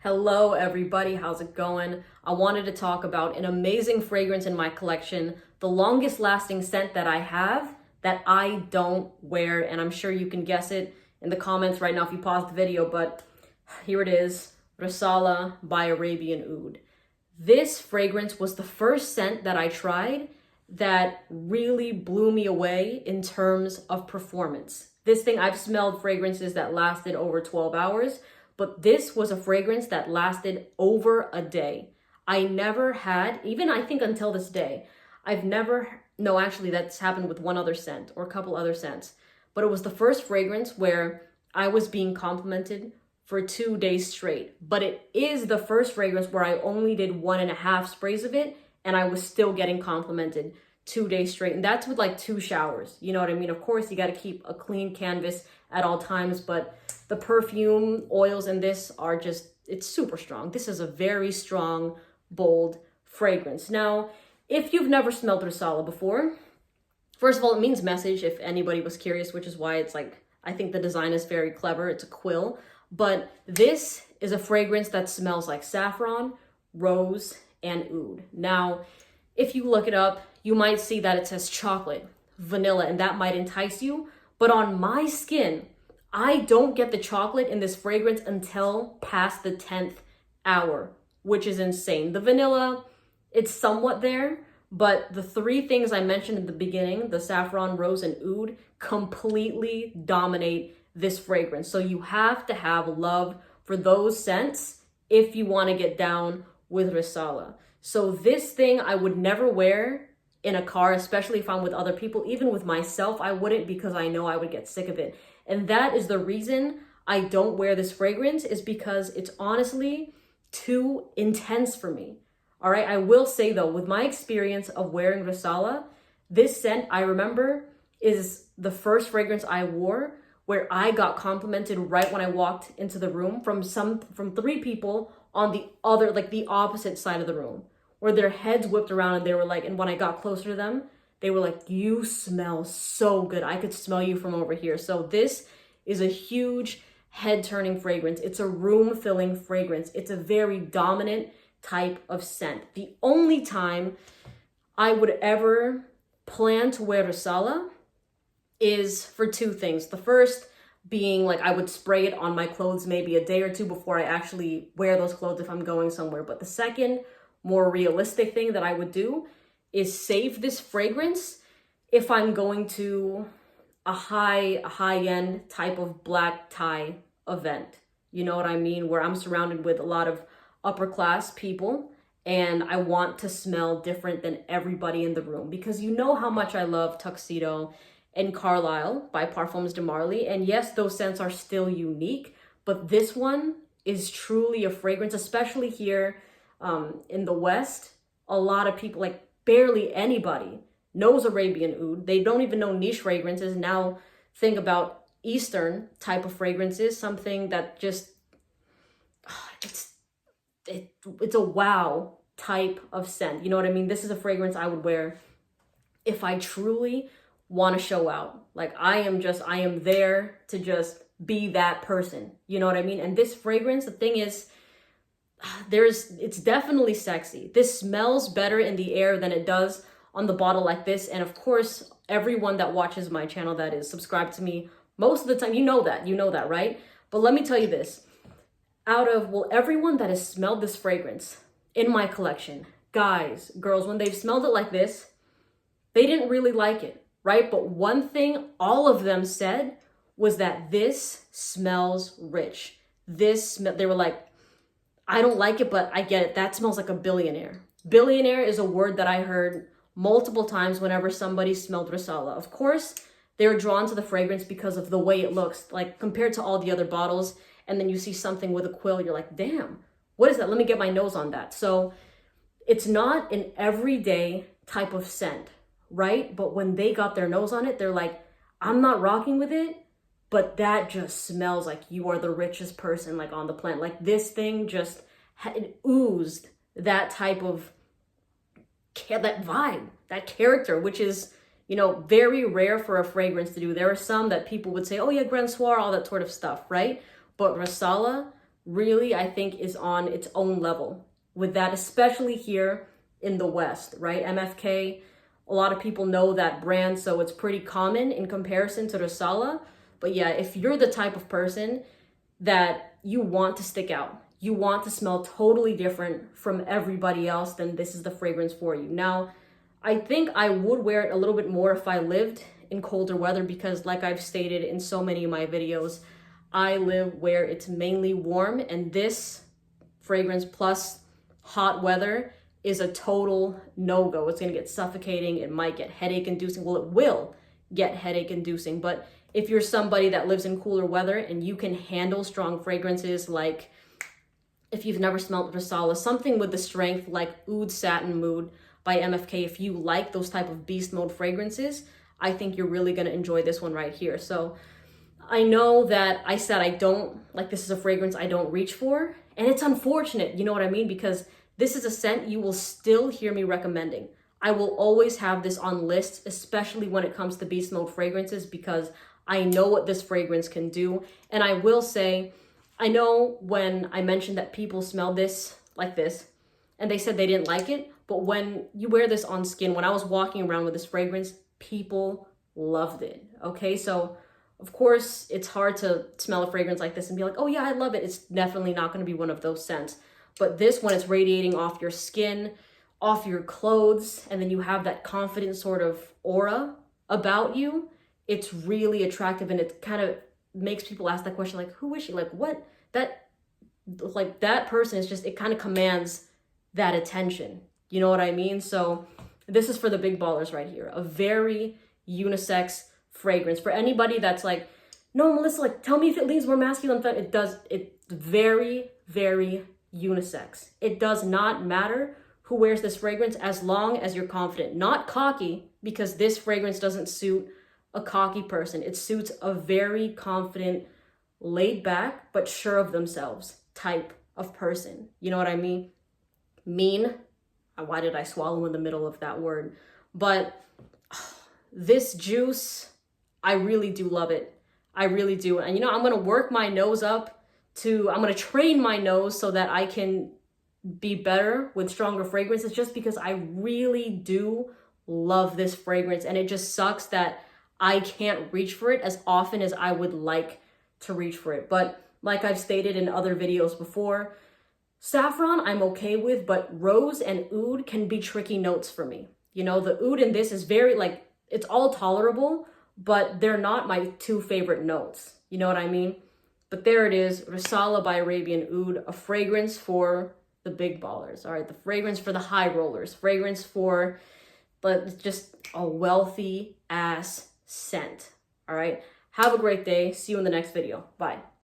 Hello everybody, how's it going? I wanted to talk about an amazing fragrance in my collection, the longest lasting scent that I have that I don't wear, and I'm sure you can guess it in the comments right now if you pause the video, but here it is, Rissala by Arabian Oud. This fragrance was the first scent that I tried that really blew me away in terms of performance. This thing, I've smelled fragrances that lasted over 12 hours, but this was a fragrance that lasted over a day. I never had, even I think until this day, no, actually that's happened with one other scent or a couple other scents, but it was the first fragrance where I was being complimented for 2 days straight. But it is the first fragrance where I only did 1.5 sprays of it and I was still getting complimented 2 days straight. And that's with like 2 showers. You know what I mean? Of course, you got to keep a clean canvas at all times, but the perfume oils in this are just, it's super strong. This is a very strong, bold fragrance. Now, if you've never smelled Rissala before, first of all, it means message, if anybody was curious, which is why it's like, I think the design is very clever. It's a quill, but this is a fragrance that smells like saffron, rose, and oud. Now, if you look it up, you might see that it says chocolate, vanilla, and that might entice you. But on my skin, I don't get the chocolate in this fragrance until past the 10th hour, which is insane. The vanilla, it's somewhat there, but the 3 things I mentioned at the beginning, the saffron, rose, and oud, completely dominate this fragrance. So you have to have love for those scents if you want to get down with Rissala. So this thing I would never wear in a car, especially if I'm with other people. Even with myself, I wouldn't, because I know I would get sick of it. And that is the reason I don't wear this fragrance, is because it's honestly too intense for me. All right, I will say though, with my experience of wearing Rissala, this scent, I remember, is the first fragrance I wore where I got complimented right when I walked into the room from 3 people on the other, like the opposite side of the room, where their heads whipped around and they were like, and when I got closer to them, they were like, "You smell so good. I could smell you from over here." So this is a huge head-turning fragrance. It's a room-filling fragrance. It's a very dominant type of scent. The only time I would ever plan to wear Rissala is for 2 things. The first being like I would spray it on my clothes maybe a day or 2 before I actually wear those clothes if I'm going somewhere. But the second, more realistic thing that I would do is save this fragrance if I'm going to a high-end type of black tie event. You know what I mean? Where I'm surrounded with a lot of upper class people and I want to smell different than everybody in the room, because you know how much I love Tuxedo and Carlisle by Parfums de Marly. And yes, those scents are still unique, but this one is truly a fragrance, especially here in the West. A lot of people, like barely anybody, knows Arabian Oud. They don't even know niche fragrances. Now think about Eastern type of fragrances, something that just, it's a wow type of scent. You know what I mean? This is a fragrance I would wear if I truly want to show out. Like I am there to just be that person. You know what I mean? And this fragrance, the thing is, it's definitely sexy. This smells better in the air than it does on the bottle like this. And of course, everyone that watches my channel that is subscribed to me most of the time, you know that, right? But let me tell you this, everyone that has smelled this fragrance in my collection, guys, girls, when they've smelled it like this, they didn't really like it, right? But one thing all of them said was that this smells rich. They were like, "I don't like it, but I get it. That smells like a billionaire." Billionaire is a word that I heard multiple times whenever somebody smelled Rissala. Of course, they were drawn to the fragrance because of the way it looks, like compared to all the other bottles. And then you see something with a quill, you're like, "Damn, what is that? Let me get my nose on that." So it's not an everyday type of scent, right? But when they got their nose on it, they're like, "I'm not rocking with it, but that just smells like you are the richest person like on the planet." Like this thing just it oozed that type of that vibe, that character, which is, you know, very rare for a fragrance to do. There are some that people would say, "Oh yeah, Grand Soir," all that sort of stuff, right? But Rissala really, I think, is on its own level with that, especially here in the West, right? MFK, a lot of people know that brand, so it's pretty common in comparison to Rosala. But yeah, if you're the type of person that you want to stick out, you want to smell totally different from everybody else, then this is the fragrance for you. Now, I think I would wear it a little bit more if I lived in colder weather because, like I've stated in so many of my videos, I live where it's mainly warm, and this fragrance plus hot weather is a total no-go. It's gonna get suffocating, it might get headache-inducing. Well, it will get headache-inducing, but if you're somebody that lives in cooler weather and you can handle strong fragrances, like if you've never smelled Rosala, something with the strength like Oud Satin Mood by MFK, if you like those type of beast mode fragrances, I think you're really gonna enjoy this one right here. So I know that I said I don't, like this is a fragrance I don't reach for, and it's unfortunate, you know what I mean? Because this is a scent you will still hear me recommending. I will always have this on lists, especially when it comes to beast mode fragrances, because I know what this fragrance can do. And I will say, I know when I mentioned that people smell this like this, and they said they didn't like it, but when you wear this on skin, when I was walking around with this fragrance, people loved it, okay? So of course, it's hard to smell a fragrance like this and be like, oh yeah, I love it. It's definitely not gonna be one of those scents. But this, when it's radiating off your skin, off your clothes, and then you have that confident sort of aura about you, it's really attractive, and it kind of makes people ask that question, like, who is she? Like, what? That person is just, it kind of commands that attention. You know what I mean? So this is for the big ballers right here. A very unisex fragrance. For anybody that's like, no, Melissa, like, tell me if it leans more masculine. It does. It's very, very unisex. It does not matter who wears this fragrance as long as you're confident. Not cocky, because this fragrance doesn't suit a cocky person. It suits a very confident, laid back, but sure of themselves type of person. You know what I mean? Mean. Why did I swallow in the middle of that word? But this juice, I really do love it. I really do. And you know, I'm going to work my nose up I'm going to train my nose so that I can be better with stronger fragrances, just because I really do love this fragrance. And it just sucks that I can't reach for it as often as I would like to reach for it. But like I've stated in other videos before, saffron I'm okay with, but rose and oud can be tricky notes for me. You know, the oud in this is very, like, it's all tolerable, but they're not my two favorite notes. You know what I mean? But there it is, Rosala by Arabian Oud, a fragrance for the big ballers, all right? The fragrance for the high rollers, fragrance for, but just a wealthy ass scent, all right? Have a great day. See you in the next video. Bye.